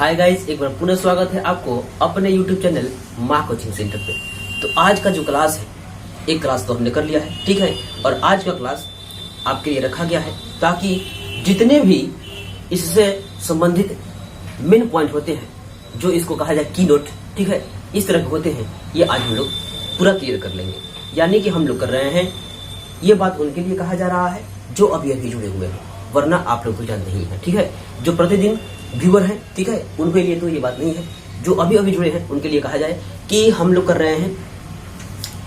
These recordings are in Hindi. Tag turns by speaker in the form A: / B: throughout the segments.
A: हाय गाइस, एक बार पुनः स्वागत है आपको अपने YouTube चैनल माँ कोचिंग सेंटर पे। तो आज का जो क्लास है, एक क्लास तो हमने कर लिया है, ठीक है। और आज का क्लास आपके लिए रखा गया है ताकि जितने भी इससे संबंधित मेन पॉइंट होते हैं, जो इसको कहा जाए की नोट, ठीक है, इस तरह के होते हैं, ये आज हम लोग पूरा क्लियर कर लेंगे। यानी कि हम लोग कर रहे हैं, ये बात उनके लिए कहा जा रहा है जो अभी अभी जुड़े हुए हैं, वरना आप लोग तो जानते ही हैं, ठीक है। जो प्रतिदिन व्यूअर हैं, ठीक है, उनके लिए तो ये बात नहीं है। जो अभी अभी जुड़े हैं उनके लिए कहा जाए कि हम लोग कर रहे हैं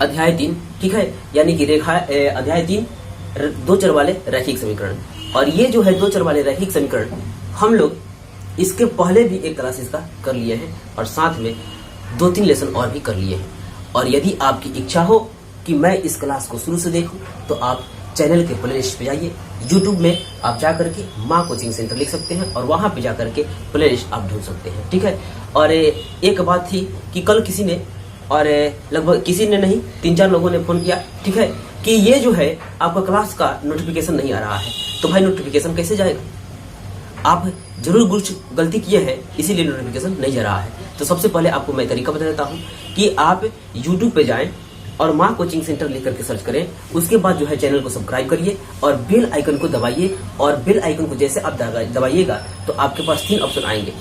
A: अध्याय 3, ठीक है, यानी कि अध्याय 3 दो चर वाले रैखिक समीकरण। और ये जो है दो चर वाले रैखिक समीकरण हम लोग इसके पहले भी एक क्लास इसका कर लिए हैं और साथ में 2-3 लेसन और भी कर लिए हैं। और यदि आपकी इच्छा हो कि मैं इस क्लास को शुरू से देखूं तो आप चैनल के प्लेलिस्ट पे जाइए। यूट्यूब में आप जा करके माँ कोचिंग सेंटर लिख सकते हैं और वहां पे जा करके प्लेलिस्ट आप ढूंढ सकते हैं, ठीक है। और एक बात थी कि कल किसी ने, और लगभग किसी ने नहीं, 3-4 लोगों ने फोन किया, ठीक है, कि ये जो है आपका क्लास का नोटिफिकेशन नहीं आ रहा है। तो भाई नोटिफिकेशन कैसे जाएगा? आप जरूर कुछ गलती किए हैं, इसीलिए नोटिफिकेशन नहीं जा रहा है। तो सबसे पहले आपको मैं तरीका बता देता हूँ कि आप यूट्यूब पे जाएं और माँ कोचिंग सेंटर लिख करके सर्च करें। उसके बाद जो है चैनल को सब्सक्राइब करिए और बेल आइकन को दबाइए। और बेल आइकन को जैसे आप दबाइएगा तो आपके पास 3 ऑप्शन आएंगे,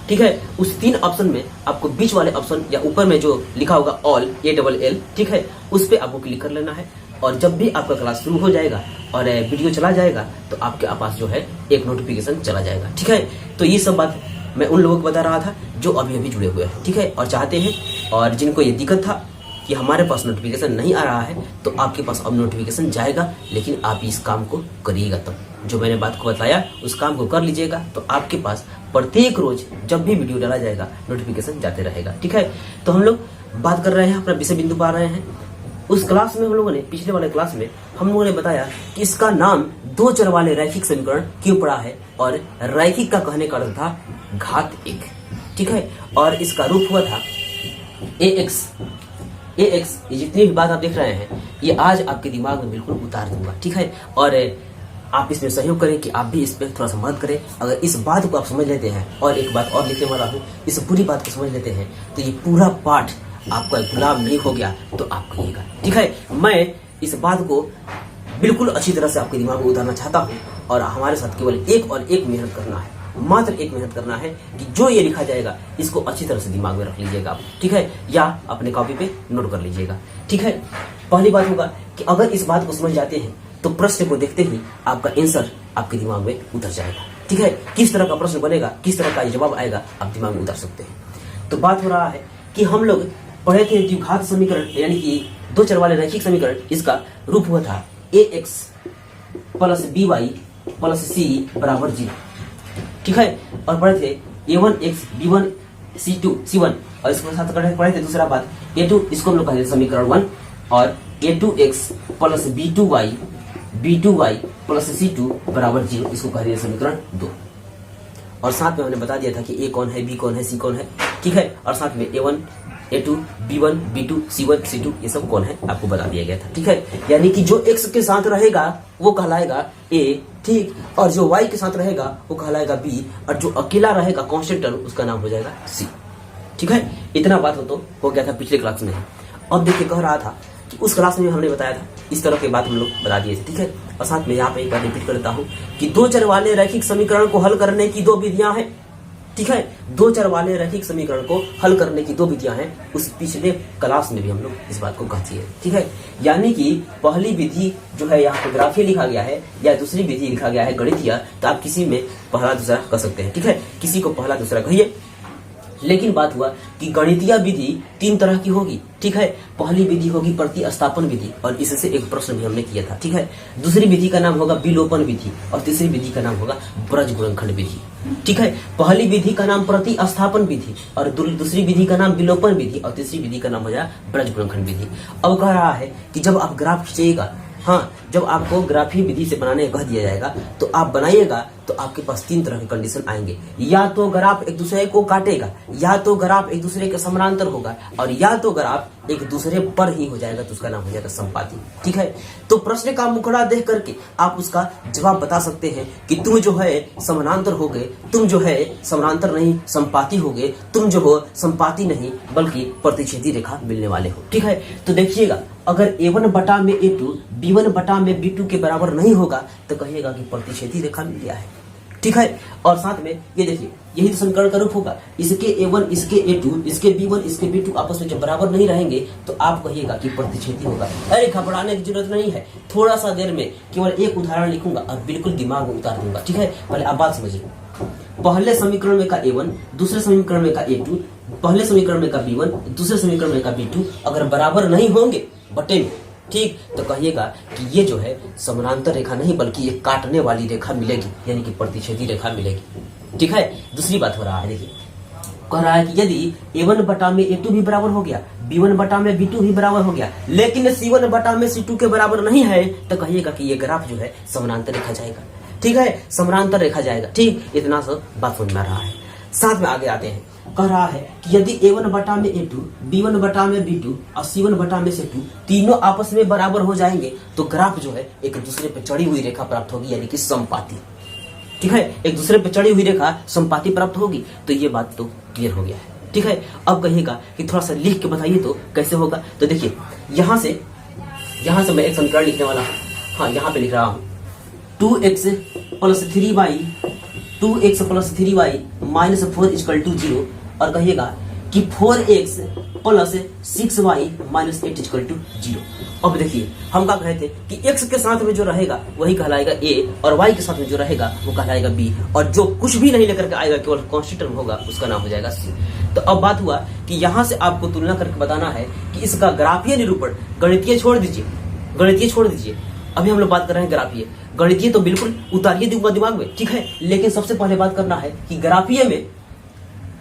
A: ठीक है। उस 3 ऑप्शन में आपको बीच वाले ऑप्शन या ऊपर में जो लिखा होगा ऑल, ALL, ठीक है, उस पर आपको क्लिक कर लेना है। और जब भी आपका क्लास शुरू हो जाएगा और वीडियो चला जाएगा तो आपके पास जो है एक नोटिफिकेशन चला जाएगा, ठीक है। तो ये सब बात मैं उन लोगों को बता रहा था जो अभी अभी जुड़े हुए हैं, ठीक है, और चाहते हैं, और जिनको ये दिक्कत था कि हमारे पास नोटिफिकेशन नहीं आ रहा है, तो आपके पास अब नोटिफिकेशन जाएगा। लेकिन आप इस काम को करिएगा, तब जो मैंने बात को बताया उस काम को कर लीजिएगा तो आपके पास प्रत्येक रोज जब भी वीडियो डाला जाएगा नोटिफिकेशन जाते रहेगा, ठीक है। तो हम लोग बात कर रहे हैं, अपना विषय बिंदु पा रहे हैं। उस क्लास में हम लोगों ने, पिछले वाले क्लास में हम लोगों ने बताया कि इसका नाम दो चर वाले रैखिक समीकरण क्यों पड़ा है। और रैखिक का कहने का अर्थ था घात 1, ठीक है। और इसका रूप हुआ था AX। ये जितनी भी बात आप देख रहे हैं ये आज आपके दिमाग में बिल्कुल उतार दूंगा, ठीक है। और आप इसमें सहयोग करें कि आप भी इस पर थोड़ा सा मदद करें। अगर इस बात को आप समझ लेते हैं, और एक बात और लिखने वाला हूँ, इस पूरी बात को समझ लेते हैं तो ये पूरा पाठ आपका गुलाम नहीं हो गया तो आप कहिएगा, ठीक है। मैं इस बात को बिल्कुल अच्छी तरह से आपके दिमाग में उतारना चाहता हूँ और हमारे साथ केवल एक और एक मेहनत करना है, मात्र एक मेहनत करना है कि जो ये लिखा जाएगा इसको अच्छी तरह से दिमाग में रख लीजिएगा आप, ठीक है, या अपने कॉपी पे नोट कर लीजिएगा, ठीक है। पहली बात होगा कि अगर इस बात को समझ जाते हैं तो प्रश्न को देखते ही आपका आंसर आपके दिमाग में उतर जाएगा, ठीक है। किस तरह का प्रश्न बनेगा, किस तरह का जवाब आएगा, आप दिमाग में उतार सकते हैं। तो बात हो रहा है कि हम लोग पढ़े थे द्विघात समीकरण, यानी कि दो चर वाले रैखिक समीकरण। इसका रूप हुआ था AX + BY + C = 0, ठीक है। और पढ़े थे A1X B1 C1, और इसके साथ पढ़े थे दूसरा बात A2, इसको हम लोग कहते हैं समीकरण 1, और A2X + B2Y + C2 = 0, इसको कहते हैं समीकरण 2। और साथ में हमने बता दिया था कि A कौन है, B कौन है, C कौन है, ठीक है। और साथ में A1 A2 B1 B2 C1 C2 ये सब कौन है आपको बता दिया गया था, ठीक है। यानी कि जो X के साथ रहेगा वो कहलाएगा A, ठीक, और जो Y के साथ रहेगा वो कहलाएगा B, और जो अकेला रहेगा कांस्टेंट उसका नाम हो जाएगा C, ठीक है। इतना बात हो गया था पिछले क्लास में। अब देखिए, कह रहा था कि उस क्लास में हमने बताया था, इस तरह की बात हम लोग बता दिए थे, ठीक है। और साथ में यहाँ पे एक बार रिपीट करता हूँ कि दो चर वाले रैखिक समीकरण को हल करने की 2 विधियां हैं, ठीक है। दो चर वाले रैखिक समीकरण को हल करने की 2 विधियां हैं। उस पिछले क्लास में भी हम लोग इस बात को कहती है, ठीक है। यानी कि पहली विधि जो है यहाँ पे ग्राफीय लिखा गया है, या दूसरी विधि लिखा गया है गणितीय, तो आप किसी में पहला दूसरा कह सकते हैं, ठीक है। किसी को पहला दूसरा कहिए। लेकिन बात हुआ कि गणितीय विधि 3 तरह की होगी, ठीक है। पहली विधि होगी प्रतिस्थापन विधि, और इससे एक प्रश्न भी हमने किया था, ठीक है। दूसरी विधि का नाम होगा विलोपन विधि, और तीसरी विधि का नाम होगा ब्रज गुणनखंड विधि, ठीक है। पहली विधि का नाम प्रतिस्थापन विधि, और दूसरी विधि का नाम विलोपन विधि, और तीसरी विधि का नाम हो जाएगा ब्रज गुणनखंड विधि। अब कह रहा है कि जब आप ग्राफ खींचिएगा हाँ, जब आपको ग्राफीय विधि से बनाने कह दिया जाएगा तो आप बनाइएगा, तो आपके पास 3 तरह के कंडीशन आएंगे। या तो ग्राफ एक दूसरे को काटेगा, या तो ग्राफ एक दूसरे के समानांतर होगा, और या तो ग्राफ एक दूसरे पर ही हो जाएगा, तो उसका नाम हो जाएगा संपाती। ठीक है, तो प्रश्न का मुखड़ा देख करके आप उसका जवाब बता सकते हैं कि तुम जो है समानांतर हो गए, तुम जो है समानांतर नहीं संपाती हो गए, तुम जो हो संपाती नहीं बल्कि प्रतिच्छेदी रेखा मिलने वाले हो। ठीक है, तो देखिएगा, अगर A1 बटा में A2 B1 बटा में B2 के बराबर नहीं होगा तो कहिएगा कि प्रतिच्छेदी रेखा मिल गया है। ठीक है, और साथ में ये देखिए, यही तो समीकरण का रूप होगा। इसके A1 इसके A2 इसके B1 इसके B2 आपस में जब बराबर नहीं रहेंगे तो आप कहिएगा कि प्रतिच्छेदी होगा। अरे घबराने की जरूरत नहीं है, थोड़ा सा देर में केवल एक उदाहरण लिखूंगा और बिल्कुल दिमाग में उतार दूंगा। ठीक है, पहले आप बात समझिए। पहले समीकरण में का A1, दूसरे समीकरण में का A2, पहले समीकरण में का B1, दूसरे समीकरण में का B2 अगर बराबर नहीं होंगे बटे में, ठीक, तो कहिएगा कि ये जो है समानांतर रेखा नहीं बल्कि ये काटने वाली रेखा मिलेगी, यानी कि प्रतिच्छेदी रेखा मिलेगी। ठीक है, दूसरी बात हो रहा है, देखिए कह रहा है कि यदि A1 बटा में A2 भी बराबर हो गया, B1 बटा में B2 भी बराबर हो गया, लेकिन C1 बटा में C2 के बराबर नहीं है, तो कहिएगा कि ये ग्राफ जो है समानांतर रेखा जाएगा। ठीक है, समानांतर रेखा जाएगा। ठीक, इतना सब बात समझ में आ रहा है। साथ में आगे आते हैं, कह रहा है कि यदि A1 बटा में A2, B1 बटा में B2 और C1 बटा में C2 तीनों आपस में बराबर हो जाएंगे तो ग्राफ जो है एक दूसरे पर चढ़ी हुई रेखा प्राप्त होगी, यानी कि संपाती। ठीक है, एक दूसरे पर चढ़ी हुई रेखा संपाती प्राप्त होगी। तो ये बात तो क्लियर हो गया है। ठीक है, अब कहिएगा कि थोड़ा सा लिख के बताइए तो कैसे होगा। तो देखिए, यहां से मैं एक समीकरण लिखने वाला हूं। हाँ, यहाँ पे लिख रहा हूं 2x plus 3y 2x plus 3y minus 4 equal to 0, और कहिएगा कि 4x plus 6y minus 8 equal to 0। अब देखिए, हम क्या कहे थे कि x के साथ में जो रहेगा वही कहलाएगा a, और y के साथ में जो रहेगा वो कहलाएगा b, और जो कुछ भी नहीं लेकर के आएगा केवल कांस्टेंट होगा उसका नाम हो जाएगा c। तो अब बात हुआ कि यहाँ से आपको तुलना करके बताना है कि इसका ग्राफीय निरूपण, गणितीय छोड़ दीजिए, अभी हम लोग बात कर रहे हैं ग्राफीय। गणितीय तो बिल्कुल उतारिए दिमाग में, ठीक है, लेकिन सबसे पहले बात करना है कि ग्राफीय में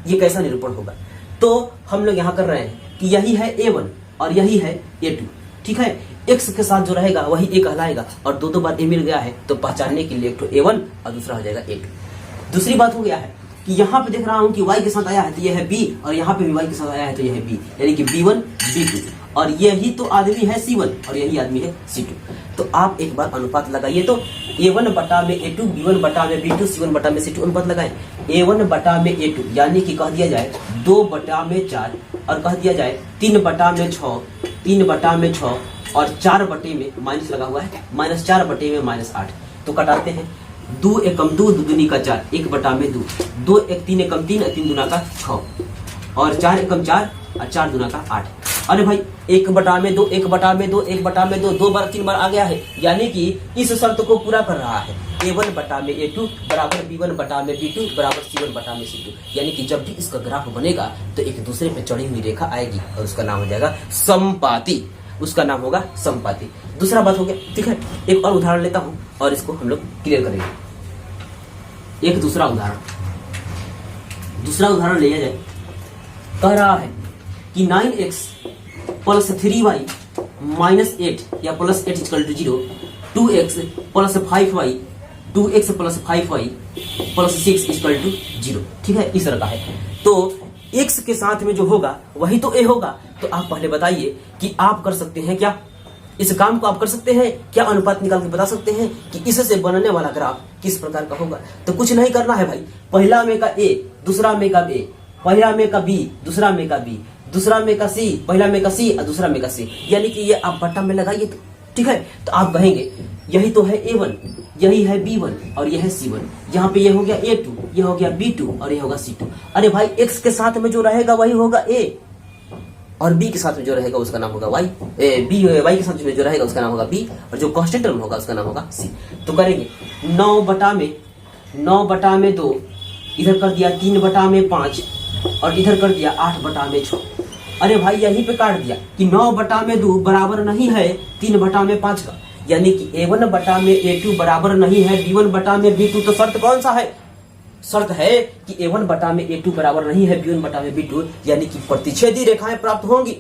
A: ये कैसा निरूपण होगा। तो हम लोग यहाँ कर रहे हैं कि यही है A1 और यही है A2। ठीक है, x के साथ जो रहेगा वही a कहलाएगा, और दो बार a मिल गया है तो पहचानने के लिए एक तो A1 और दूसरा हो जाएगा A2। दूसरी बात हो गया है कि यहाँ पे देख रहा हूँ कि y के साथ आया है तो यह है b, और यहाँ पे भी y के साथ आया है तो यह है b, यानी कि B1 B2, और यही तो आदमी है C1 और यही आदमी है C2। तो आप एक बार अनुपात लगाइए, तो A1 बटा में A2, B1 बटा में B2, C1 बटा में C2 अनुपात लगाएं। A1 बटा में A2 यानी कि कह दिया जाए 2 बटा में 4, और कह दिया जाए 3 बटा में 6, 3 बटा में 6, और 4 बटे में माइनस लगा हुआ है, -4 बटे में -8। तो कटाते हैं, 2 एकम 2, 2 दूनी का 4, 1 बटा में 2, 2 एक 3 एकम 3, 3 दूना का 6, और 4 एकम 4 और 4 दूना का 8। अरे भाई 1 बटा में 2, 1 बटा में 2, 1 बटा में 2, 2 बार 3 बार आ गया है, यानी कि इस शर्त को पूरा कर रहा है। A1 बटा में A2 बराबर B1 बटा में B2 बराबर C1 बटा में C2, यानी कि जब भी इसका ग्राफ बनेगा तो एक दूसरे पे चढ़ी हुई रेखा आएगी और उसका नाम हो जाएगा संपाती, उसका नाम होगा संपाती। दूसरा बात हो गया, ठीक है। एक और उदाहरण लेता हूं और इसको हम लोग क्लियर करेंगे। एक दूसरा उदाहरण लिया जाए। कह रहा है कि 9x प्लस 3y माइनस 8 या plus 8 equal to 0, 2x plus 5y 2x plus 5y plus 6 equal to 0। ठीक है, इस तरह का है। तो x के साथ में जो होगा वही तो a होगा। तो आप पहले बताइए कि आप कर सकते हैं क्या इस काम को, आप कर सकते हैं क्या, अनुपात निकाल के बता सकते हैं कि इससे बनने वाला ग्राफ किस प्रकार का होगा। तो कुछ नहीं करना है भाई, पहला में का a, दूसरा में का b, पहला में का b, दूसरा में का b, दूसरा में का c, पहला में का c और दूसरा में का c, यानी कि ये आप बट्टा में लगाइए। तो ठीक है, तो आप कहेंगे यही तो है A1, यही है B1 और यह है C1, यहाँ पे ये हो गया A2, ये हो गया B2 और ये होगा C2। अरे भाई x के साथ में जो रहेगा वही होगा A, और b के साथ में जो रहेगा उसका नाम होगा y, y के साथ में जो रहेगा उसका नाम होगा b, और जो कांस्टेंट टर्म होगा उसका नाम होगा c। तो करेंगे 9 बटा में 2, इधर कर दिया 3 बटा में 5, और इधर कर दिया 8 बटा में 6। अरे भाई यहीं पे काट दिया कि 9 बटा में 2 बराबर नहीं है 3 बटा में 5 का, यानी कि A1 बटा में A2 बराबर नहीं है B1 बटा में B2। तो शर्त कौन सा है? शर्त है कि A1 बटा में A2 बराबर नहीं है B1 बटा में B2, यानी कि प्रतिच्छेदी रेखाएं प्राप्त होंगी।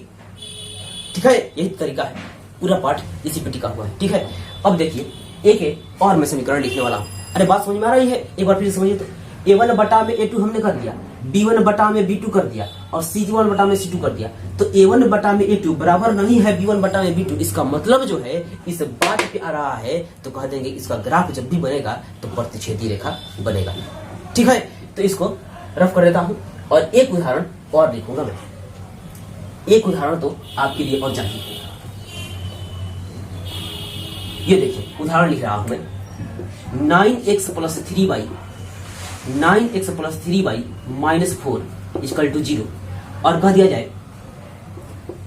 A: ठीक है, यही तरीका है। पूरा पार्ट इसी पे टिका हुआ है। ठीक है, अब देखिए एक और मैं समीकरण लिखने वाला हूँ। अरे बात समझ में आ रही है? एक बार फिर समझिए तो a1 बटा में a2 हमने कर दिया, b1 बटा में b2 कर दिया और c1 बटा में c2 कर दिया। तो a1 बटा में a2 बराबर नहीं है b1 बटा में b2। इसका मतलब जो है इस बात पे आ रहा है, तो कह देंगे इसका ग्राफ जब भी बनेगा तो प्रतिच्छेदी रेखा बनेगा। ठीक है, तो इसको रफ कर देता हूं और एक उदाहरण और लिखूंगा मैं। एक उदाहरण तो आपके लिए और चाहिए। ये देखिए उदाहरण लिख रहा हूं मैं, 9x plus 3y minus 4 equal to 0 और कह दिया जाए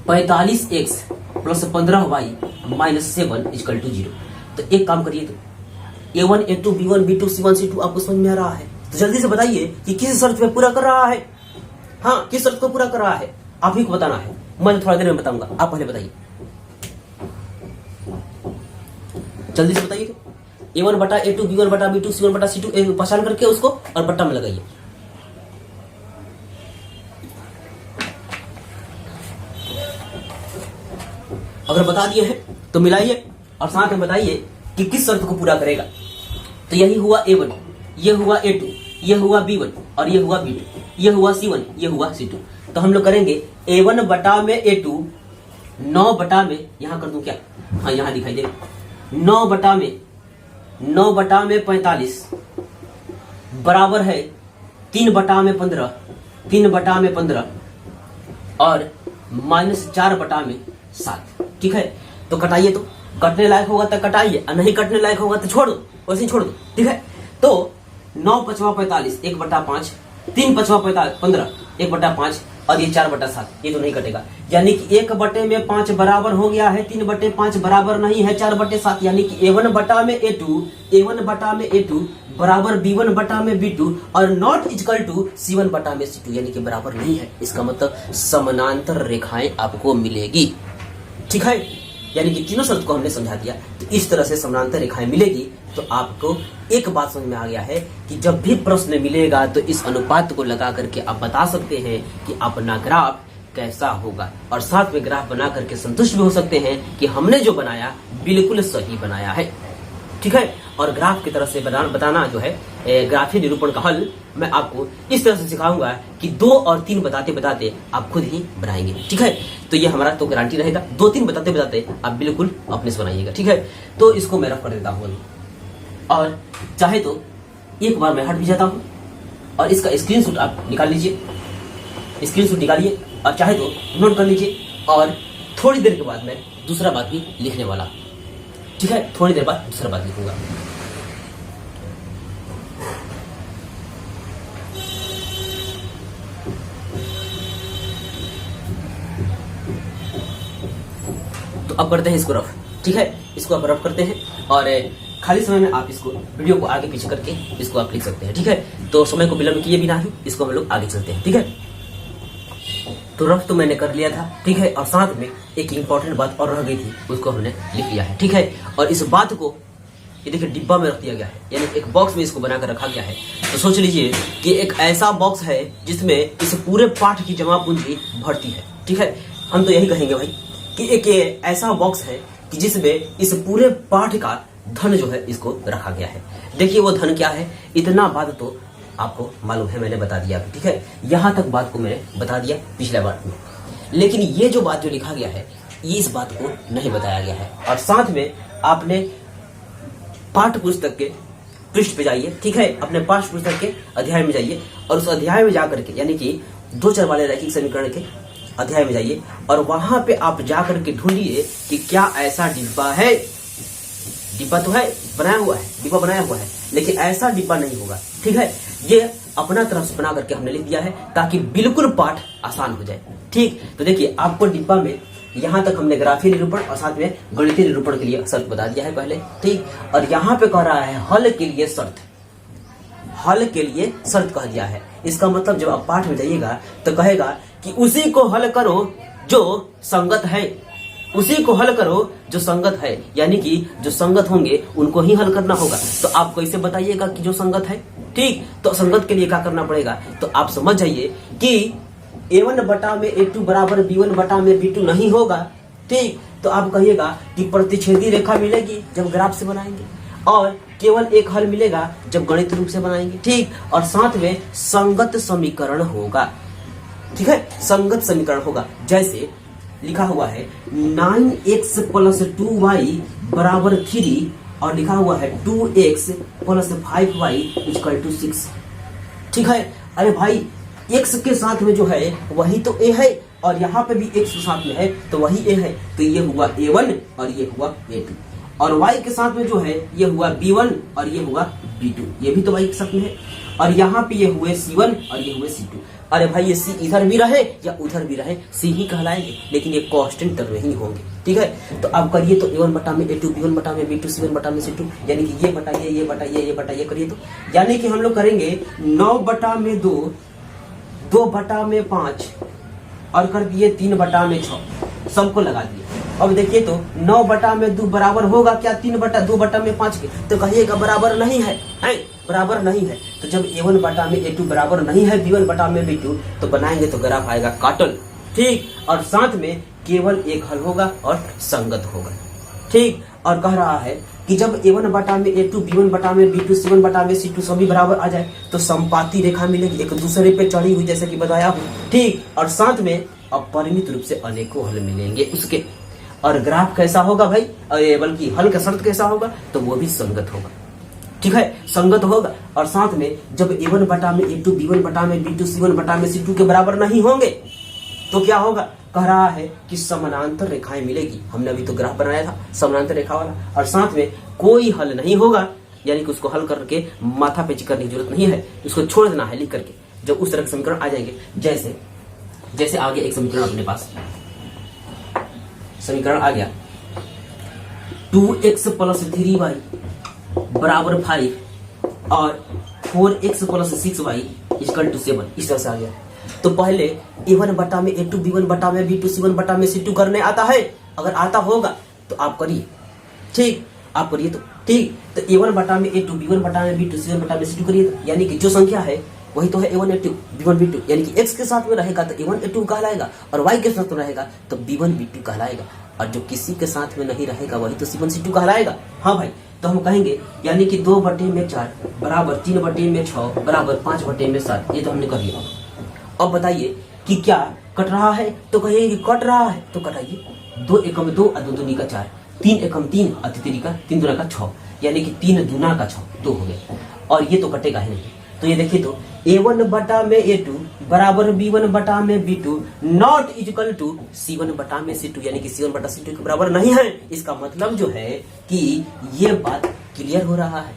A: 45x plus 15y minus 7 equal to 0। तो एक काम करिए, तो a1 a2 b1 b2 c1 c2 आपको समझ में आ रहा है? तो जल्दी से बताइए कि किस शर्त पे पूरा कर रहा है। हाँ, किस शर्त को पूरा कर रहा है आप ही को बताना है, मैं थोड़ा देर में बताऊंगा। आप पहले बताइए, जल्दी से बताइए। a1 बटा a2 b1 बटा b2 c1 बटा c2 पहचान करके उसको और बट्टा में लगाइए। अगर बता दिए हैं तो मिलाइए और साथ में बताइए कि किस शर्त को पूरा करेगा। तो यही हुआ a1, ये हुआ a2, ये हुआ b1 और ये हुआ b2, ये हुआ c1, ये हुआ c2। तो हम लोग करेंगे a1 बटा में a2 9 बटा में, यहां कर दूं क्या? हाँ, यहां दिखाई दे, 9 बटा में 45 बराबर है 3 बटा में 15, 3 बटा में 15 और माइनस 4 बटा में 7। ठीक है, तो कटाइए, तो कटने लायक होगा तो कटाइए और नहीं कटने लायक होगा तो छोड़ दो, वैसे ही छोड़ दो। ठीक है, तो 9 पचवा 45 1 बटा 5, 3 पचवा 15 1 बटा 5 और ये 4 बटा 7, ये तो नहीं कटेगा। यानी कि 1 बटे में 5 बराबर हो गया है 3 बटे 5 बराबर नहीं है 4 बटे 7। यानी कि a1 बटा में a2 बराबर b1 बटा में b2 और नॉट इक्वल टू c1 बटा में c2, यानी कि बराबर नहीं है। इसका मतलब समानांतर रेखाएं आपको मिलेगी। ठीक है, यानी कि तीनों शर्त को हमने समझा दिया। तो इस तरह से समानांतर रेखाएं मिलेगी। तो आपको एक बात समझ में आ गया है कि जब भी प्रश्न मिलेगा तो इस अनुपात को लगा करके आप बता सकते हैं कि अपना ग्राफ कैसा होगा और साथ में ग्राफ बना करके संतुष्ट भी हो सकते हैं कि हमने जो बनाया बिल्कुल सही बनाया है। ठीक है, और ग्राफ की तरह से बताना जो है ग्राफीय निरूपण का हल मैं आपको इस तरह से सिखाऊंगा कि 2 और 3 बताते बताते आप खुद ही बनाएंगे। ठीक है, तो ये हमारा तो गारंटी रहेगा, 2-3 बताते बताते आप बिल्कुल अपने से बनाइएगा। ठीक है, तो इसको मैं रफ कर देता हूँ और चाहे तो एक बार मैं हट भी जाता हूँ और इसका स्क्रीनशॉट आप निकाल लीजिए, स्क्रीनशॉट निकालिए और चाहे तो नोट कर लीजिए और थोड़ी देर के बाद मैं दूसरा बात भी लिखने वाला। ठीक है, थोड़ी देर बाद दूसरा बात लिखूंगा। तो अब करते हैं इसको रफ। ठीक है, इसको आप रफ करते हैं और खाली समय में आप इसको वीडियो को आगे पीछे करके इसको आप लिख सकते हैं। ठीक है, तो समय को विलंब किए बिना ही इसको हम लोग आगे चलते हैं। ठीक है, तो रफ तो मैंने कर लिया था। ठीक है, और साथ में एक इंपॉर्टेंट बात और रह गई थी, उसको हमने लिख लिया है। ठीक है, और इस बात को ये देखिए डिब्बा में रख दिया गया है, यानी एक बॉक्स में इसको बनाकर रखा गया है। तो सोच लीजिए कि एक ऐसा बॉक्स है जिसमें इस पूरे पाठ की जमा पूंजी भरती है। ठीक है, हम तो यही कहेंगे भाई कि एक ऐसा बॉक्स है कि जिसमें इस पूरे पाठ का धन जो है इसको रखा गया है। देखिए वो धन क्या है, इतना बात तो आपको मालूम है, मैंने बता दिया। ठीक है, यहां तक बात को मैंने बता दिया पिछले बार में, लेकिन ये जो बात जो लिखा गया है ये इस बात को नहीं बताया गया है। और साथ में आपने पाठ्य पुस्तक के पृष्ठ पे जाइए। ठीक है, अपने पाठ्य पुस्तक के अध्याय में जाइए और उस अध्याय में जाकर के यानी कि 2 चर वाले रैखिक समीकरण के अध्याय में जाइए और वहां पे आप जाकर के ढूंढिए कि क्या ऐसा डिब्बा है। डिब्बा तो है, बनाया हुआ है, डिब्बा बनाया हुआ है, लेकिन ऐसा डिब्बा नहीं होगा। ठीक है, ये अपना तरफ से बना करके हमने लिख दिया है ताकि बिल्कुल पाठ आसान हो जाए। ठीक, तो देखिए आपको डिब्बा में यहां तक हमने ग्राफीय निरूपण और साथ में गणितीय निरूपण के लिए शर्त बता दिया है पहले। ठीक, और यहाँ पे कह रहा है हल के लिए शर्त, हल के लिए शर्त कह दिया है। इसका मतलब जब आप पाठ में जाइएगा तो कहेगा कि उसी को हल करो जो संगत है, उसी को हल करो जो संगत है, यानी कि जो संगत होंगे उनको ही हल करना होगा। तो आप कैसे बताइएगा कि जो संगत है। ठीक, तो संगत के लिए क्या करना पड़ेगा, तो आप समझ जाइए कि a1 बटा में a2 बराबर b1 बटा में b2 नहीं होगा। ठीक, तो आप कहिएगा कि प्रतिच्छेदी रेखा मिलेगी जब ग्राफ से बनाएंगे, और केवल एक हल मिलेगा जब गणित रूप से बनाएंगे। ठीक, और साथ में संगत समीकरण होगा। ठीक है, संगत समीकरण होगा। जैसे लिखा हुआ है 9x + 2y = 3 और लिखा हुआ है 2x + 5y = 6। ठीक है, अरे भाई x के साथ में जो है वही तो a है, और यहाँ पे भी x के साथ में है तो वही a है, तो ये हुआ a1 और ये हुआ a2, और y के साथ में जो है ये हुआ b1 और ये हुआ b2, ये भी तो y के साथ में है, और यहाँ पे ये हुए c1 और ये हुए c2। अरे भाई ये c इधर भी रहे या उधर भी रहे c ही कहलाएंगे, लेकिन ये कांस्टेंट टर्म ही होंगे। ठीक है, तो आप करिए तो a1 बटा में a2, b1 बटा में b2, c1 बटा में c2, यानी कि ये बटा ये बटा ये बटा ये करिए, तो यानी कि हम लोग करेंगे 9 बटा में 2, 2 बटा में 5 और कर दिए 3 बटा में 6, सबको लगा दिए। अब देखिए तो 9 बटा में 2 बराबर होगा क्या 2 बटा में 5 के, तो कहिएगा बराबर नहीं है, बराबर नहीं है। तो जब a1 बटा में a2 बराबर नहीं है b1 बटा में b2, तो बनाएंगे तो ग्राफ आएगा काटल। ठीक, और साथ में केवल एक हल होगा और संगत होगा। ठीक, और कह रहा है कि जब a1 बटा में a2, b1 बटा में b2, c1 बटा में c2 सभी बराबर आ जाए तो संपाती रेखा मिलेगी, एक दूसरे पे चढ़ी हुई, जैसे कि बताया हूँ। ठीक, और साथ में अपरिमित रूप से अनेकों हल मिलेंगे उसके। और ग्राफ कैसा होगा भाई, बल्कि हल का शर्त कैसा होगा, तो वो भी संगत होगा। ठीक है, संगत होगा। और साथ में जब a1 बटा में a2, b1 बटा में b2, c1 बटा में c2 के बराबर नहीं होंगे तो क्या होगा, कह रहा है कि समानांतर रेखाएं मिलेगी। हमने अभी तो ग्राफ बनाया था समानांतर रेखा वाला, और साथ में कोई हल नहीं होगा, यानी कि उसको हल करके माथा पेची करने की जरूरत नहीं है, उसको छोड़ देना है लिख करके। जब उस तरह के समीकरण आ जाएंगे, जैसे जैसे आगे एक समीकरण अपने पास समीकरण आ गया 2x + 3y = 5 और 4x + 6y = 7, इस तरह से आ गया। तो पहले a1 बटा में a2, b1 बटा में b2, c1 बटा में c2 करने आता है, अगर आता होगा तो आप करिए। ठीक, आप करिए तो ठीक, तो a1 बटा में a2, b1 बटा में b2, c1 बटा में c2 करिए, यानी कि जो संख्या है वही तो है a1 a2 b1 b2, यानी कि x के साथ में रहेगा तो a1 a2 कहलाएगा, और y के साथ में रहेगा तो b1 b2 कहलाएगा, और जो किसी के साथ में नहीं रहेगा वही तो c1 c2 कहलाएगा। हाँ भाई, तो हम कहेंगे यानी कि 2 बटे में 4 बराबर 3 बटे में 6 बराबर 5 बटे में 7, ये तो हमने कर लिया। अब बताइए कि क्या कट रहा है, तो कहिए कि कट रहा है, तो कटाइए। 2 एकम 2 और 2 दूनी का 4, 3 एकम 3 और 3 दूना का 6, यानी कि 3 दूना का 6, 2 हो गया, और ये तो कटेगा ही नहीं। तो ये देखिए तो a1 बटा में a2 बराबर b1 बटा में b2 not equal to c1 बटा में c2, यानी कि c1 बटा c2 के बराबर नहीं है। इसका मतलब जो है कि ये बात क्लियर हो रहा है।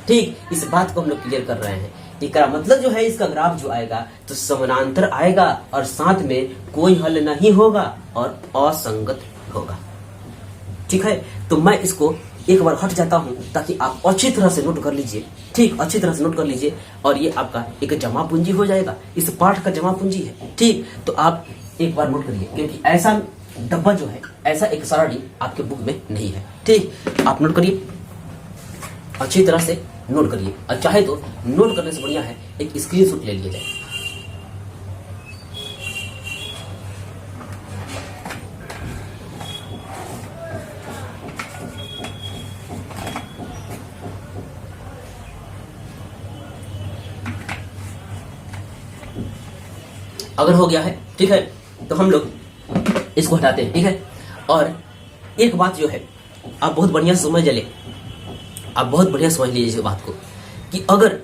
A: ठीक, इस बात को हम लोग क्लियर कर रहे हैं। इसका मतलब जो है इसका ग्राफ जो आएगा तो समानांतर आएगा, और साथ में कोई हल नहीं होगा और असंगत होगा। ठीक है, तो मैं इसको एक बार हट जाता हूं ताकि आप अच्छी तरह से नोट कर लीजिए। ठीक, अच्छी तरह से नोट कर लीजिए, और ये आपका एक जमा पूंजी हो जाएगा, इस पाठ का जमा पूंजी है। ठीक, तो आप एक बार नोट करिए, क्योंकि ऐसा डब्बा जो है, ऐसा एक सरणी आपके बुक में नहीं है। ठीक, आप नोट करिए, अच्छी तरह से नोट करिए, और चाहे तो नोट करने से बढ़िया है एक स्क्रीनशॉट ले लिया जाए। अगर हो गया है, ठीक है, तो हम लोग इसको हटाते हैं। ठीक है, और एक बात जो है आप बहुत बढ़िया समझ ले, आप बहुत बढ़िया समझ लीजिए इस बात को, कि अगर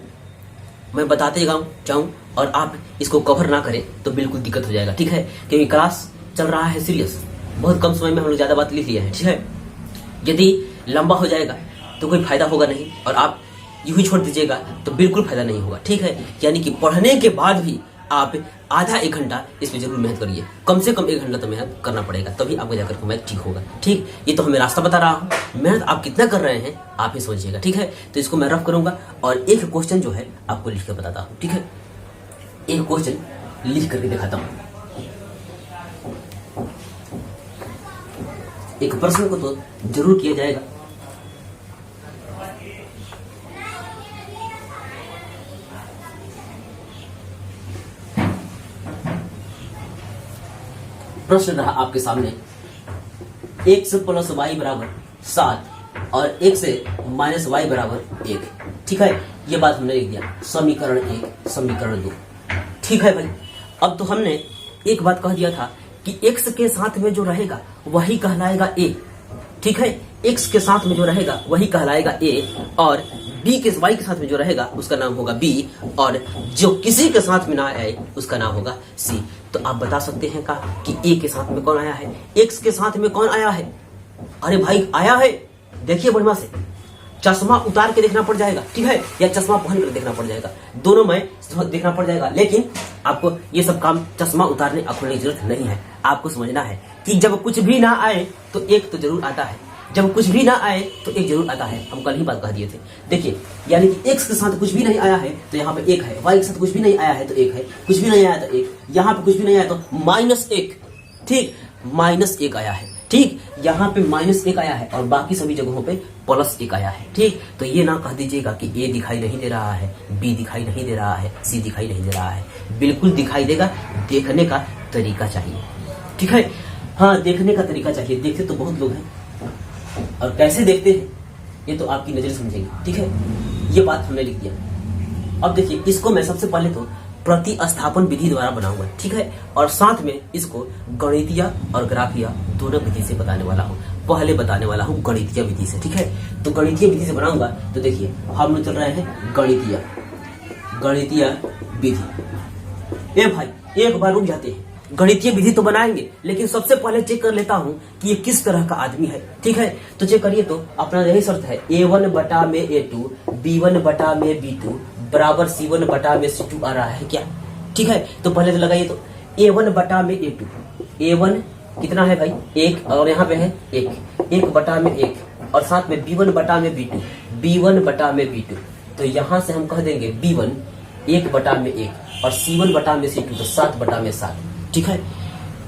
A: मैं बताते जाऊं और आप इसको कवर ना करें तो बिल्कुल दिक्कत हो जाएगा। ठीक है, क्योंकि क्लास चल रहा है सीरियस, बहुत कम समय में हम लोग ज्यादा बात लिख लिया है। ठीक है, यदि लंबा हो जाएगा तो कोई फायदा होगा नहीं, और आप यूं ही छोड़ दीजिएगा तो बिल्कुल फायदा नहीं होगा। ठीक है, यानी कि पढ़ने के बाद भी आप आधा 1 घंटा इस पे जरूर मेहनत करिए, कम से कम 1 घंटा तो मेहनत करना पड़ेगा, तभी आपको जाकर के मैथ ठीक होगा। ठीक, ये तो हमें रास्ता बता रहा हूँ, मेहनत आप कितना कर रहे हैं आप ही समझिएगा। ठीक है, तो इसको मैं रफ करूंगा और एक क्वेश्चन जो है आपको लिख के बताता हूँ। ठीक है, एक क्वेश्चन लिख करके दिखाता हूँ। एक प्रश्न को तो जरूर किया जाएगा। प्रश्न रहा आपके सामने x प्लस वाई बराबर 7 और x माइनस वाई बराबर 1। ठीक है, ये बात हमने लिख दिया समीकरण 1 समीकरण 2। ठीक है भाई, अब तो हमने एक बात कह दिया था कि x के साथ में जो रहेगा वही कहलाएगा a। ठीक है, x के साथ में जो रहेगा वही कहलाएगा a और b के y के साथ में जो रहेगा उसका नाम होगा b और जो किसी के साथ में ना आए उसका नाम होगा c। तो आप बता सकते हैं का कि a के साथ में कौन आया है, x के साथ में कौन आया है। अरे भाई आया है, देखिए बढ़िया से, चश्मा उतार के देखना पड़ जाएगा, ठीक है, या चश्मा पहन कर देखना पड़ जाएगा, दोनों में देखना पड़ जाएगा। लेकिन आपको ये सब काम चश्मा उतारने खोलने की जरूरत नहीं है। आपको समझना है कि जब कुछ भी ना आए तो एक तो जरूर आता है, जब कुछ भी ना आए तो एक जरूर आता है। हम कल ही बात कह दिए थे। देखिए, यानी कि x के साथ कुछ भी नहीं आया है तो यहाँ पे एक है, y के साथ कुछ भी नहीं आया है तो एक है, कुछ भी नहीं आया तो एक, यहाँ पे कुछ भी नहीं आया तो -1। ठीक, -1 आया है। ठीक, यहाँ पे -1 आया है और बाकी सभी जगहों पे +1 आया है। ठीक, तो ये ना कह दीजिएगा कि a दिखाई नहीं दे रहा है, b दिखाई नहीं दे रहा है, c दिखाई नहीं दे रहा है। बिल्कुल दिखाई देगा, देखने का तरीका चाहिए। ठीक है, हाँ, देखने का तरीका चाहिए। देखते तो बहुत लोग हैं और कैसे देखते हैं ये तो आपकी नजर समझेगी। ठीक है, ये बात हमने लिख दिया। अब देखिए, इसको मैं सबसे पहले तो प्रतिस्थापन विधि द्वारा बनाऊंगा। ठीक है, और साथ में इसको गणितीय और ग्राफीय दोनों विधि से बताने वाला हूँ। पहले बताने वाला हूँ गणितीय विधि से। ठीक है, तो गणितीय विधि से बनाऊंगा। तो देखिए, हम लोग चल रहे हैं गणितीय विधि। ए भाई, एक बार रुक जाते हैं, गणितीय विधि तो बनाएंगे लेकिन सबसे पहले चेक कर लेता हूं कि ये किस तरह का आदमी है। ठीक है, तो चेक करिए। तो अपना यही शर्त है, a1 बटा में a2 b1 बटा में b2 बराबर c1 बटा में c2 आ रहा है क्या। ठीक है, तो पहले तो लगाइए। तो a1 बटा में a2, a1 कितना है भाई 1 और यहाँ पे है 1 बटा में 1 और साथ में b1 बटा में b2 बटा में b2। तो यहाँ से हम कह देंगे b1 1 बटा में 1 और c1 बटा में c2 तो 7 बटा में 7। ठीक है,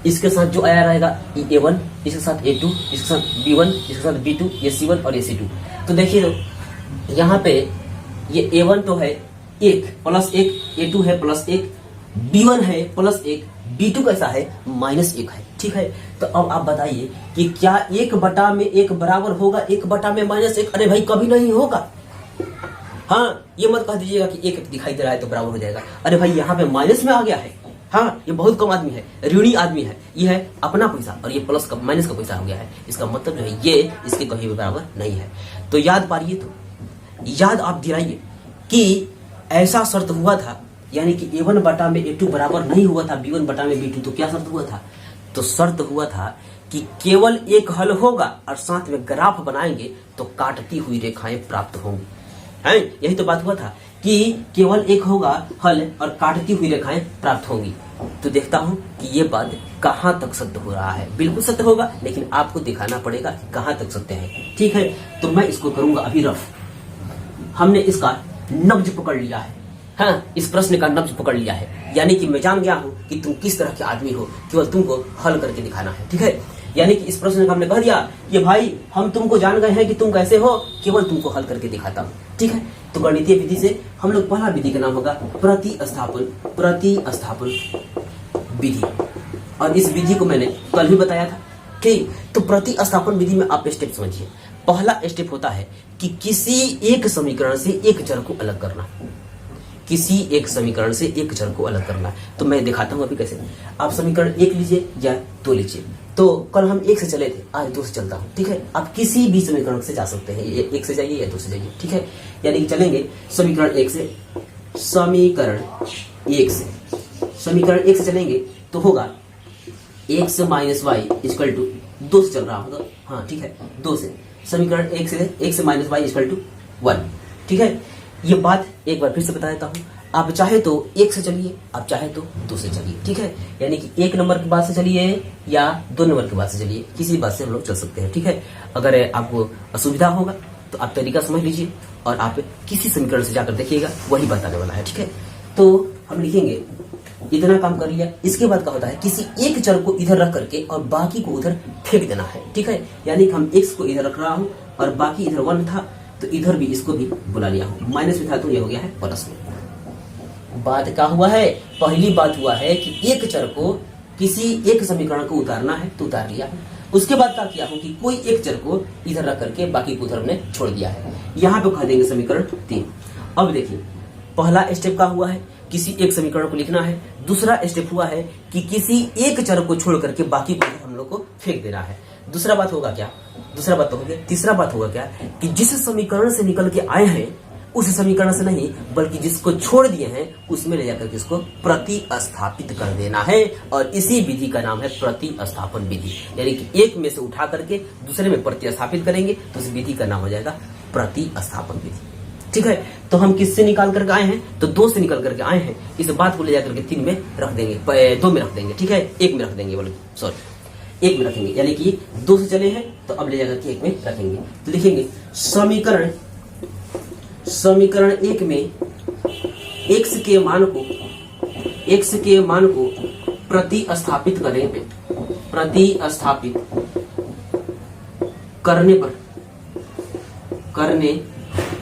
A: इसके साथ जो आया रहेगा a1, इसके साथ a2, इसके साथ b1, इसके साथ b2, ये c1 और ये c2। तो देखिए, तो यहाँ पे ये a1 तो है 1 + 1, a2 है +1, b1 है +1, b2 कैसा है -1 है। ठीक है, तो अब आप बताइए कि क्या 1 बटा में 1 बराबर होगा 1 बटा में -1? अरे भाई, कभी नहीं होगा। हाँ, ये मत कह दीजिएगा कि 1 दिखाई दे रहा है तो बराबर हो जाएगा। अरे भाई, यहाँ पे माइनस में आ गया है। हाँ, ये बहुत कम आदमी है, ऋणी आदमी है, ये है अपना पैसा और ये प्लस का माइनस का पैसा हो गया है। इसका मतलब जो है ये इसके कहीं भी बराबर नहीं है। तो याद पारिए, तो याद आप दिलाइए कि ऐसा शर्त हुआ था, यानी कि a1 बटा में a2 बराबर नहीं हुआ था b1 बटा में b2। तो क्या शर्त हुआ था? तो शर्त हुआ था कि केवल एक हल होगा और साथ में ग्राफ बनाएंगे तो काटती हुई रेखाएं प्राप्त होंगी। है, यही तो बात हुआ था कि केवल एक होगा हल और काटती हुई रेखाएं प्राप्त होंगी। तो देखता हूं कि ये बात कहां तक सत्य हो रहा है। बिल्कुल सत्य होगा, लेकिन आपको दिखाना पड़ेगा कि कहां तक सत्य है। ठीक है, तो मैं इसको करूंगा अभी रफ। हमने इसका नब्ज पकड़ लिया है। हाँ, इस प्रश्न का नब्ज पकड़ लिया है, यानी कि मैं जान गया हूं कि तुम किस तरह के आदमी हो, केवल तुमको हल करके दिखाना है। ठीक है, यानी कि इस प्रश्न का हमने कह दिया कि भाई हम तुमको जान गए हैं कि तुम कैसे हो, केवल तुमको हल करके दिखाता हूं। ठीक है, तो गणितीय विधि से हम लोग पहला विधि का नाम होगा प्रतिस्थापन विधि, और इस विधि को मैंने कल भी बताया था। ठीक, तो प्रतिस्थापन विधि में आप स्टेप समझिए। पहला स्टेप होता है कि किसी एक समीकरण से एक चर को अलग करना। किसी एक समीकरण से एक चर को अलग करना। तो मैं दिखाता हूं अभी कैसे। आप समीकरण 1 लीजिए या 2 लीजिए। तो कल हम 1 से चले थे, आज 2 से चलता हूं। ठीक है, आप किसी भी समीकरण से जा सकते हैं, 1 से जाइए या 2 से जाइए। ठीक है, यानी कि चलेंगे समीकरण 1 से। समीकरण 1 से चलेंगे तो होगा x - y = 2 से चल रहा होगा। हाँ, ठीक है, 2 से समीकरण 1 से x - y = 1। ठीक है, ये बात एक बार फिर से बता देता हूँ। आप चाहे तो 1 से चलिए, आप चाहे तो 2 से चलिए। ठीक है, यानी कि 1 नंबर के बाद से चलिए या 2 नंबर के बाद से चलिए, किसी बात से हम लोग चल सकते हैं। ठीक है, अगर आपको असुविधा होगा तो आप तरीका समझ लीजिए और आप किसी समीकरण से जाकर देखिएगा, वही बताने वाला है। ठीक है, तो हम लिखेंगे, इतना काम कर लिया। इसके बाद क्या होता है, किसी एक चर को इधर रख करके और बाकी को उधर फेंक देना है। ठीक है, यानी कि हम x को इधर रख रहा हूँ और बाकी इधर 1 था तो इधर भी इसको भी बुला लिया हूँ। माइनस में था तो ये हो गया है प्लस में। बात क्या हुआ है, पहली बात हुआ है कि एक चर को किसी एक समीकरण को उतारना है तो उतार लिया। उसके बाद क्या किया हूं कि कोई एक चर को इधर रख करके बाकी को उधर हमने छोड़ दिया है। यहाँ पे कह देंगे समीकरण 3। अब देखिए पहला स्टेप का हुआ है किसी एक समीकरण को लिखना है, दूसरा स्टेप हुआ है कि किसी एक चर को छोड़ करके बाकी को हम लोग को फेंक देना है। दूसरा बात होगा क्या, दूसरा बात तो हो गया। तीसरा बात होगा क्या कि जिस समीकरण से निकल के आए हैं उस समीकरण से नहीं बल्कि जिसको छोड़ दिए हैं उसमें ले जाकर के इसको प्रतिस्थापित कर देना है, और इसी विधि का नाम है प्रतिस्थापन विधि। यानी कि एक में से उठा करके दूसरे में प्रतिस्थापित करेंगे तो उस विधि का नाम हो जाएगा प्रतिस्थापन विधि। ठीक है, तो हम किससे निकाल करके आए हैं, तो 2 से निकल करके आए हैं। इस बात को ले जाकर के 3 में रख देंगे, 2 में रख देंगे। ठीक है, 1 में रख देंगे, बोलो सॉरी 1 में रखेंगे। यानी कि 2 से चले हैं तो अब ले जाकर के 1 में रखेंगे। तो लिखेंगे समीकरण 1 में x के मान को प्रतिस्थापित करने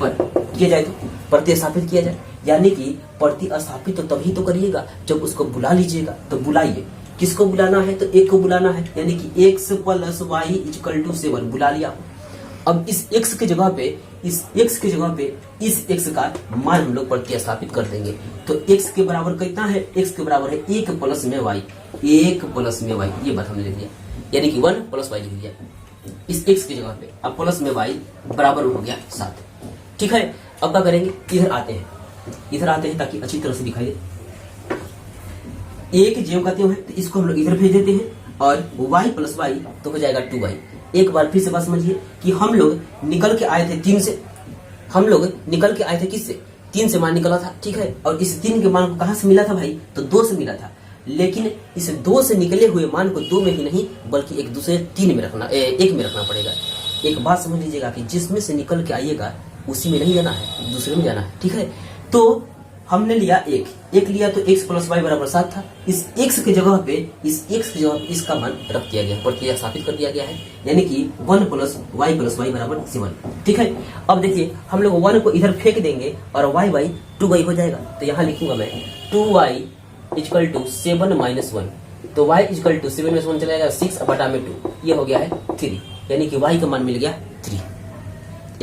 A: पर किया जाए तो प्रतिस्थापित किया जाए। यानी कि प्रतिस्थापित तो तभी तो करिएगा जब उसको बुला लीजिएगा। तो बुलाइए, किसको बुलाना है, तो 1 को बुलाना है। यानी कि x + y = 7 बुला लिया। अब इस x के जगह पे इस x का मान हम लोग प्रतिस्थापित कर देंगे। तो x के बराबर कितना है, x के बराबर है 1 + में y, 1 + में y, ये बात हमने लिख दिया। यानी कि 1 + y लिख दिया इस x की जगह पे। अब प्लस में y बराबर हो गया 7। ठीक है, अब क्या करेंगे, इधर आते हैं ताकि अच्छी तरह से दिखाई दे। एक ज्यों का त्यों है तो इसको हम लोग इधर भेज देते हैं और y + y तो हो जाएगा 2y। एक बार फिर से बात समझिए कि हम लोग निकल के आए थे 3 से, हम लोग निकल के आए थे किससे, 3 से मान निकला था। ठीक है, और इस 3 के मान को कहां से मिला था भाई, तो 2 से मिला था। लेकिन इस 2 से निकले हुए मान को 2 में ही नहीं बल्कि एक दूसरे 1 में रखना पड़ेगा। एक बात समझ लीजिएगा कि जिसमें से निकल के आइएगा उसी में नहीं जाना है, दूसरे में जाना है। ठीक है, तो हमने लिया 1 लिया तो x + y = 7 था। इस x के जगह पे इसका मान रख दिया गया, प्रतिस्थापित कर दिया गया है। यानी कि 1 + y = 7। ठीक है, अब देखिए हम लोग 1 को इधर फेंक देंगे और y 2y हो जाएगा। तो यहाँ लिखूंगा मैं 2y = 7 - 1। तो y = 7 में 1 चला जाएगा 6/2, ये हो गया है 3। यानी कि y का मान मिल गया 3,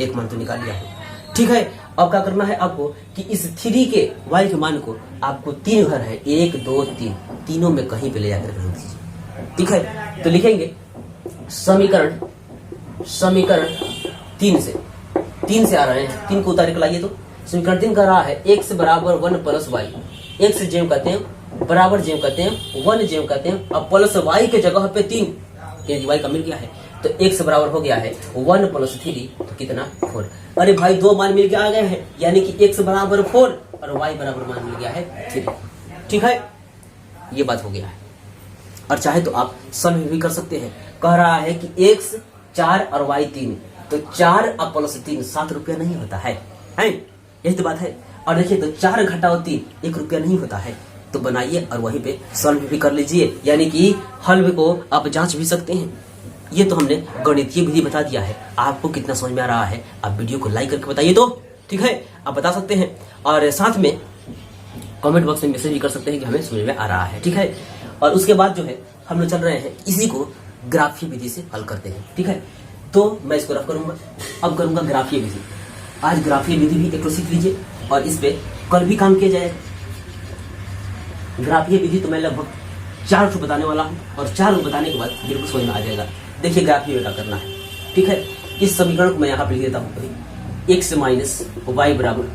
A: एक मान तो निकाल लिया है। ठीक है, अब क्या करना है आपको कि इस 3 के y के मान को आपको 3 घर है 1 2 3 तीनों में कहीं पे ले जाकर रख दीजिए। ठीक है, तो लिखेंगे समीकरण 3 से आ रहे हैं, 3 को उतार के लाइए। तो समीकरण 3 का रहा है x = 1 + y। x जेम कहते हैं, बराबर जेम कहते हैं, 1 जेम कहते हैं। अब प्लस y के जगह पे 3 y का मिल गया है तो x बराबर हो गया है 1 + 3 तो कितना 4। अरे भाई 2 मान मिल के आ गए हैं, यानी कि x बराबर 4 और y बराबर मान मिल गया है 3। ठीक है, ये बात हो गया है। और चाहे तो आप सम भी कर सकते हैं। कह रहा है कि x 4 और y 3, तो 4 और +3 7 रुपया नहीं होता है, यही तो बात है। और देखिए तो 4 घटाओ 3 1 रुपया नहीं होता है। तो बनाइए और वहीं पे सॉल्व भी कर लीजिए, यानी कि हल को आप जांच भी सकते हैं। ये तो हमने गणितीय विधि बता दिया है। आपको कितना समझ में आ रहा है आप वीडियो को लाइक करके बताइए। तो ठीक है, आप बता सकते हैं और साथ में कमेंट बॉक्स में मैसेज भी कर सकते हैं कि हमें समझ में आ रहा है। ठीक है, और उसके बाद जो है हम लोग चल रहे हैं इसी को ग्राफीय विधि से हल करते हैं। ठीक है, तो मैं इसको रफ करूंगा, अब करूंगा ग्राफीय विधि। आज ग्राफीय विधि भी एक तो सीख लीजिए और इस पे कल भी काम किया जाएगा। ग्राफीय विधि तो मैं लगभग 4 ठो बताने वाला हूँ और 4 बताने के बाद बिल्कुल समझ में आ जाएगा। देखिए ग्राफीय में क्या करना है। ठीक है, इस समीकरण को मैं यहाँ पे लिख देता हूँ, x - y =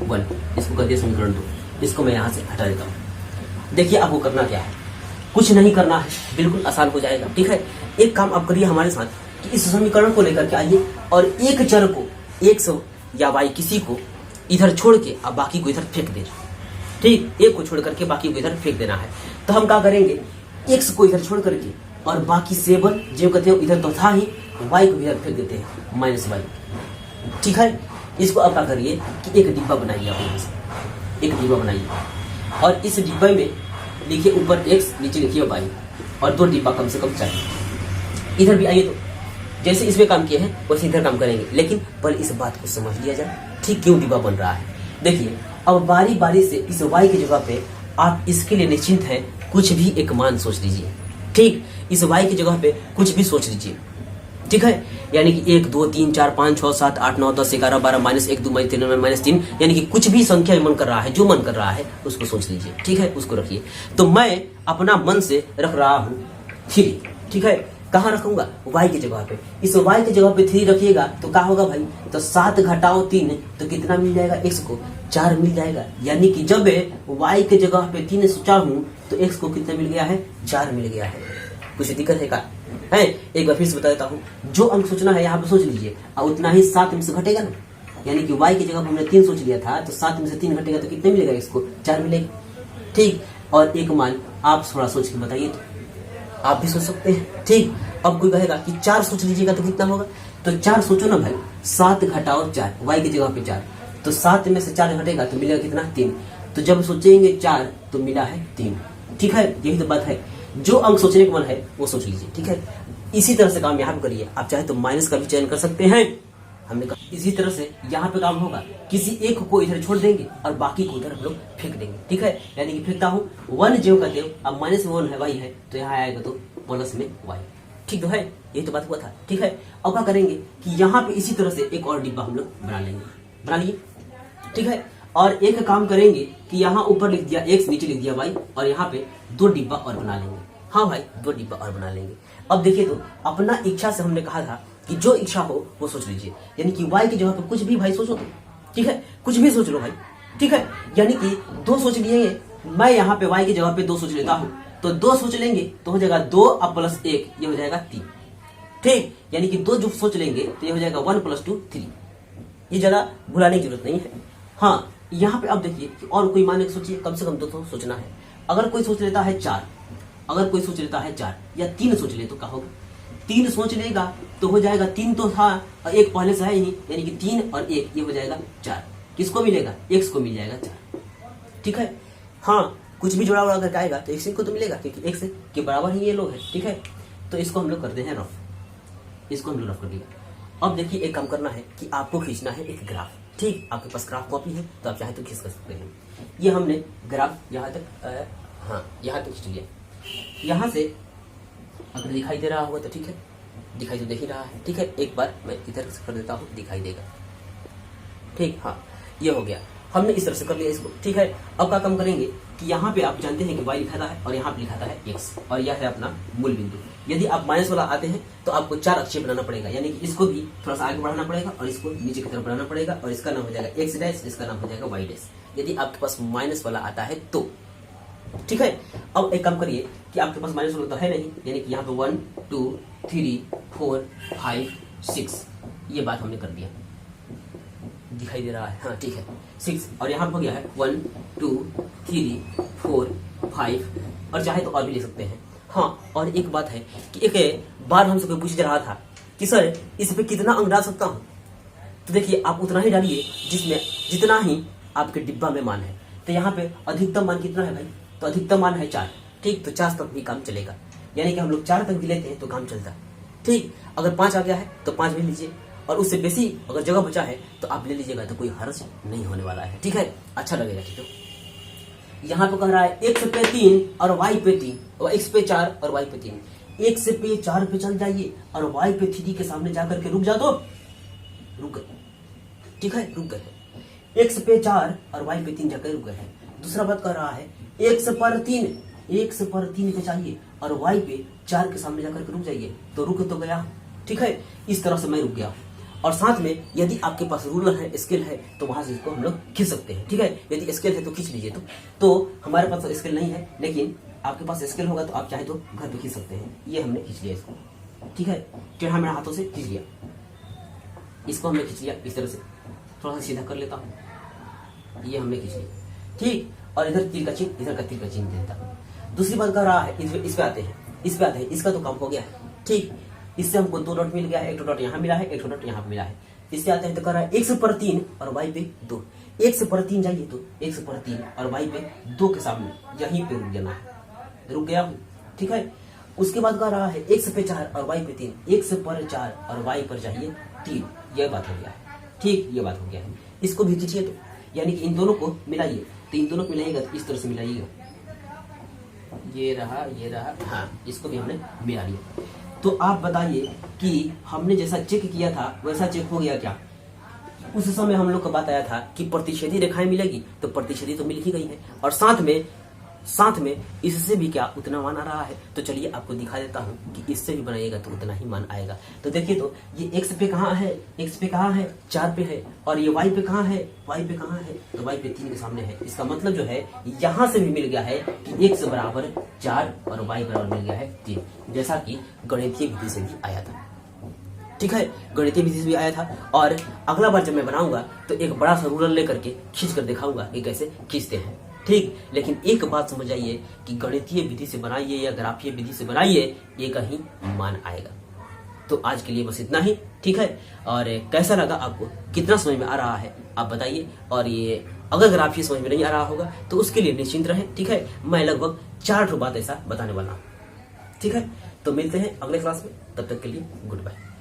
A: 1, इसको कहते हैं समीकरण 2। इसको मैं यहाँ से हटा देता हूँ। देखिए आपको करना क्या है, कुछ नहीं करना है, बिल्कुल आसान हो जाएगा। ठीक है, एक काम आप करिए हमारे साथ कि इस समीकरण को लेकर के आइए और एक चर को x या y किसी को इधर छोड़ के अब बाकी को इधर फेंक देना। ठीक, एक को छोड़ करके बाकी को इधर फेंक देना है। तो हम क्या करेंगे, x को इधर छोड़ करके और बाकी 7 जो कहते हैं इधर तो था ही, y को इधर फेंक देते हैं -y। ठीक है, इसको अब क्या करिए कि एक डिब्बा बनाइए, आप यहाँ से एक डिब्बा बनाइए और इस डिब्बे में लिखिए ऊपर x नीचे लिखिए y और 2 डिब्बा कम से कम चाहिए। इधर भी आइए, तो जैसे इसमें काम किए हैं वैसे इधर काम करेंगे, लेकिन पहले इस बात को समझ लिया जाए ठीक क्यों डिब्बा बन रहा है। देखिए अब बारी बारी से इस y की जगह पे आप इसके लिए निश्चिंत हैं, कुछ भी एक मान सोच लीजिए। ठीक, इस y की जगह पे कुछ भी सोच लीजिए। ठीक है, यानी कि 1 2 3 4 5 6 7 8 9 10 11 12 -1 2 -3 यानी कि कुछ भी संख्या मन कर रहा है, जो मन कर रहा है उसको सोच लीजिए। ठीक है, उसको रखिए। तो मैं अपना मन से रख रहा हूँ 3। ठीक है, कहाँ रखूंगा? y की जगह पे। इस y की जगह पे 3 रखिएगा तो क्या होगा भाई? तो 7 घटाओ 3 तो कितना मिल जाएगा? x को 4 मिल जाएगा। यानी कि जब y की जगह पे 3 सोचा हूँ तो x को कितना मिल गया है? 4 मिल गया है। कुछ दिक्कत है क्या? है, एक बार फिर से बता देता हूँ। जो अंक सोचना है यहाँ पे सोच लीजिए और उतना ही 7 में से घटेगा ना। यानी कि y की जगह हमने 3 सोच लिया था तो 7 में से 3 घटेगा तो कितने मिलेगा? x को 4 मिलेगा। ठीक, और एक मान आप थोड़ा सोच के बताइए, तो आप भी सोच सकते हैं। ठीक, अब कोई कहेगा कि 4 सोच लीजिएगा तो कितना होगा? तो 4 सोचो ना भाई, 7 घटाओ 4, y की जगह पे 4, तो 7 में से 4 घटेगा तो मिलेगा कितना? 3। तो जब सोचेंगे 4 तो मिला है 3। ठीक है, यही तो बात है। जो अंक सोचने का मन है वो सोच लीजिए। ठीक है, इसी तरह से काम यहाँ पे करिए। आप चाहे तो माइनस का भी चयन कर सकते हैं। हमने कहा इसी तरह से यहाँ पे काम होगा। किसी एक को इधर छोड़ देंगे और बाकी को उधर हम लोग फेंक देंगे। ठीक है, यानी कि फेंकता हूँ 1 जेव का देव, अब -1 है y है तो यहाँ आएगा तो प्लस में y। ठीक तो है, यही तो बात हुआ था। ठीक है, अब क्या करेंगे कि यहाँ पे इसी तरह से एक और डिब्बा हम लोग बना लेंगे। बना लिए? ठीक है, और एक काम करेंगे कि यहाँ ऊपर लिख दिया x, नीचे लिख दिया y, और यहाँ पे 2 डिब्बा और बना लेंगे। हाँ भाई, 2 डिब्बा और बना लेंगे। अब देखिए, तो अपना इच्छा से हमने कहा था कि जो इच्छा हो वो सोच लीजिए। यानी कि y की जगह पे कुछ भी भाई सोचो तो। ठीक है, कुछ भी सोच लो भाई। ठीक है, यानी कि 2 सोच लिए। मैं यहाँ पे y की जगह पे 2 सोच लेता हूँ तो 2 सोच लेंगे तो हो जाएगा 2 अब प्लस 1, ये हो जाएगा 3। ठीक, यानी कि 2 जो सोच लेंगे तो ये हो जाएगा 1 + 2 3। ये ज्यादा भुलाने की जरूरत नहीं है। हाँ, यहाँ पे अब देखिए कि और कोई मान सोचिए, कम से कम 2 तो सोचना है। अगर कोई सोच लेता है 4, अगर कोई सोच लेता है 4 या 3 सोच ले तो क्या होगा? 3 सोच लेगा तो हो जाएगा 3 तो था और 1 पहले से है ही, यानी कि 3 और 1 ये हो जाएगा 4। किसको मिलेगा? x को मिल जाएगा 4। ठीक है, हाँ, कुछ भी जुड़ा करके आएगा तो x को तो मिलेगा क्योंकि x के बराबर ही ये लोग है। ठीक है, तो इसको हम लोग करते हैं रफ। इसको हम लोग रफ कर दिया। अब देखिए, एक काम करना है कि आपको खींचना है एक ग्राफ। ठीक, आपके पास ग्राफ कॉपी है तो आप चाहे तो खींच कर सकते हैं। ये हमने ग्राफ यहाँ तक हाँ यहाँ तक खींच लिया। यहाँ से अगर दिखाई दे रहा होगा तो ठीक है, दिखाई तो दे ही रहा है। ठीक है, एक बार मैं इधर से कर देता हूँ, दिखाई देगा। ठीक, हाँ, ये हो गया। हमने इस तरह से कर लिया इसको। ठीक है, अब क्या काम करेंगे कि यहाँ पे आप जानते हैं कि y लिखाता है और यहाँ पे लिखाता है x, और यह है अपना मूल बिंदु। यदि आप माइनस वाला आते हैं तो आपको 4 अक्षर बनाना पड़ेगा, यानी कि इसको भी थोड़ा सा आगे बढ़ाना पड़ेगा और इसको नीचे की तरफ बढ़ाना पड़ेगा, और इसका नाम हो जाएगा x डैश, इसका नाम हो जाएगा y डैश, यदि आपके पास माइनस वाला आता है तो। ठीक है, अब एक काम करिए कि आपके पास माइनस वाला तो है नहीं, यानी कि यहाँ पे 1 2 3 4 5 6, ये बात हमने कर दिया। दिखाई दे रहा है? हाँ, ठीक है, 6, और यहाँ पे हो गया है 1 2 3 4 5, और चाहे तो और भी ले सकते हैं। हाँ, और एक बात है कि एक बार हमसे कोई पूछ रहा था कि सर इस पे कितना अंक डाल सकता हूँ, तो देखिए आप उतना ही डालिए जिसमें जितना ही आपके डिब्बा में मान है। तो यहाँ पे अधिकतम मान कितना है भाई? तो अधिकतम मान है 4। ठीक, तो 4 तक भी काम चलेगा, यानी कि हम लोग 4 तक भी लेते हैं तो काम चलता है। ठीक, अगर 5 आ गया है तो 5 भी लीजिए, और उससे बेसी अगर जगह बचा है तो आप ले लीजिएगा, तो कोई हर्ज नहीं होने वाला है। ठीक है, अच्छा लगेगा। ठीक है, यहाँ पे कह रहा है x पे 3 और y पे 3, और x पे 4 और y पे 3। x पे 4 पे चल जाइए और y पे 3 के सामने जाकर के रुक जा, तो रुक गए। ठीक है, रुक गए। x पे 4 और y पे 3 जाकर रुक गए हैं। दूसरा बात कर रहा है x पर 3 पे चाहिए और y पे 4 के सामने जाकर के रुक जाइए, तो रुक तो गया। ठीक है, इस तरह से मैं रुक गया। और साथ में यदि आपके पास रूलर है, स्केल है, तो वहां से इसको हम लोग खींच सकते हैं। ठीक है, यदि स्केल है तो खींच लीजिए। तो हमारे पास तो स्केल नहीं है, लेकिन आपके पास स्केल होगा तो आप चाहे तो घर पे खींच सकते हैं। ये हमने खींच लिया इसको। ठीक है, टेढ़ा मेढ़ा हाथों से खींच लिया, इसको हमने खींच लिया इस तरह से। थोड़ा सा सीधा कर लेता हूँ, ये हमने खींच लिया। ठीक, और इधर तीर का चिन्ह, इधर का तीर का चिन्ह देता हूँ। दूसरी बात कर रहा है, इस पे आते हैं, इसका तो काम हो गया है। ठीक, इससे हमको 2 डॉट मिल गया है, 1 डॉट यहाँ मिला है, 1 डॉट यहाँ मिला है। इससे आते हैं तो कर रहा है x पर 3 और y पे 2। x पर 3 जाइए तो x पर 3 और y पे 2 के सामने यहीं पे रुक जाना है, रुक गया हूँ। ठीक है, उसके बाद कह रहा है x पे 4 और y पे 3, x पर 4 और y पर चाहिए 3, ये बात हो गया है। ठीक, ये बात हो गया है। इसको भी खींचिए, तो यानी कि इन दोनों को मिलाइए, तो इन दोनों को मिलाइएगा तो इस तरह से मिलाइएगा, ये रहा, हाँ, इसको भी हमने मिला लिया। तो आप बताइए कि हमने जैसा चेक किया था वैसा चेक हो गया क्या? उस समय हम लोग का बात आया था कि प्रतिच्छेदी रेखाएं मिलेगी, तो प्रतिच्छेदी तो मिल ही गई है, और साथ में इससे भी क्या उतना मान आ रहा है। तो चलिए आपको दिखा देता हूं कि इससे भी बनाइएगा तो उतना ही मान आएगा। तो देखिए, तो ये x पे कहाँ है, x पे कहाँ है, 4 पे है, और ये y पे कहाँ है, y पे कहाँ है, तो y पे 3 के सामने है। इसका मतलब जो है यहां से भी मिल गया है कि x बराबर 4 और y बराबर मिल गया है 3, जैसा कि गणितीय विधि से भी आया था। ठीक है, गणितीय विधि से भी आया था। और अगला बार जब मैं बनाऊंगा तो एक बड़ा सा रूलर लेकर के खींच कर दिखाऊंगा कि कैसे खींचते हैं। ठीक, लेकिन एक बात समझ आइए कि गणितीय विधि से बनाइए या ग्राफीय विधि से बनाइए, एक ही मान आएगा। तो आज के लिए बस इतना ही। ठीक है, और कैसा लगा आपको, कितना समझ में आ रहा है आप बताइए। और ये अगर ग्राफीय समझ में नहीं आ रहा होगा तो उसके लिए निश्चिंत रहें। ठीक है, मैं लगभग 4 बात ऐसा बताने वाला हूँ। ठीक है, तो मिलते हैं अगले क्लास में, तब तक के लिए गुड बाय।